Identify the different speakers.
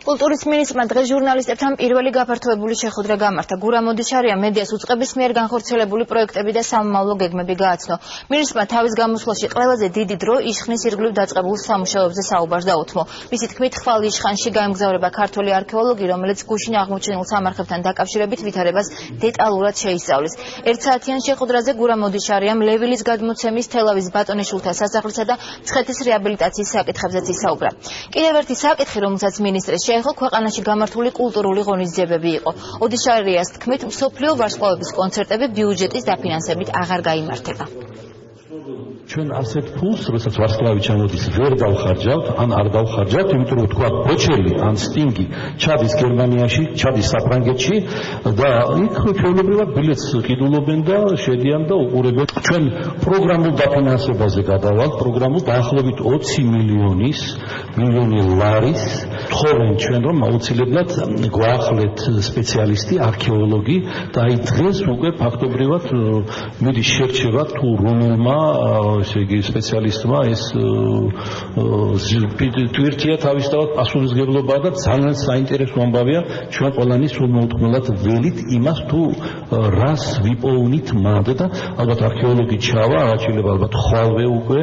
Speaker 1: კულტურის მინისტრმა დღეს ჟურნალისტებთან პირველი გაფართოებული შეხვედრა გამართა. გურამ მოდიშარიამ მედიას უწყების მიერ განხორციელებული პროექტები და სამომავლო გეგმები გააცნო. მინისტრმა თავის გამოსვლაში ყველაზე დიდი დრო იშხნის ირგვლივ დაწყებულ სამუშაოებზე საუბარს დაუთმო. მისი თქმით, ხვალ იშხანში გაემგზავრება ქართველი არქეოლოგი, რომელიც გუშინ აღმოჩენილ სამარხებთან დაკავშირებით ვითარებას დეტალურად შეისწავლის. ერთსაათიან შეხვედრაზე გურამ მოდიშარიამ ლევილის გადმოცემის, თელავის ბატონიშვილთა სასახლისა და მცხეთის რეაბილიტაციის საკითხებზეც ისაუბრა. კიდევ ერთი საკითხი, რომელსაც მინისტრის შეეხო ქვეყანაში გამართული კულტურული ღონისძიებები იყო. ოდიშარიას თქმით, მსოფლიო ვარსკვლავების კონცერტები ბიუჯეტის დაფინანსებით აღარ გაიმართება.
Speaker 2: ჩვენ ასეთ ფულს, როდესაც ვარსკვლავი ჩამოდის, ვერ დავხარჯავთ, ან არ დავხარჯავთ, იმიტომ რომ თქვა ბოჩელი ან სტინგი ჩადის გერმანიაში, ჩადის საფრანგეთში და იქ ჩვეულებრივად ბილეთს ყიდულობენ და შედიან და უყურებენ. ჩვენ პროგრამულ დაფინანსებაზე გადავალთ, პროგრამულ დაახლოებით 20 მილიონი ლარის თხოვენ ჩვენ, რომ აუცილებლად გვაახლეთ სპეციალისტი, არქეოლოგი და აი დღეს უკვე ფაქტობრივად მიდის შერჩევა თუ რომელმა ესე იგი სპეციალისტმა ეს ტვირთია თავისთავად პასუხისმგებლობა და ძალიან საინტერესო ამბავია ჩვენ ყველანი სულ მოუთმელად ველით იმას თუ რას ვიპოვნით მანდ და ალბათ არქეოლოგი ჩავა, არაჩილება ალბათ ხვალვე უკვე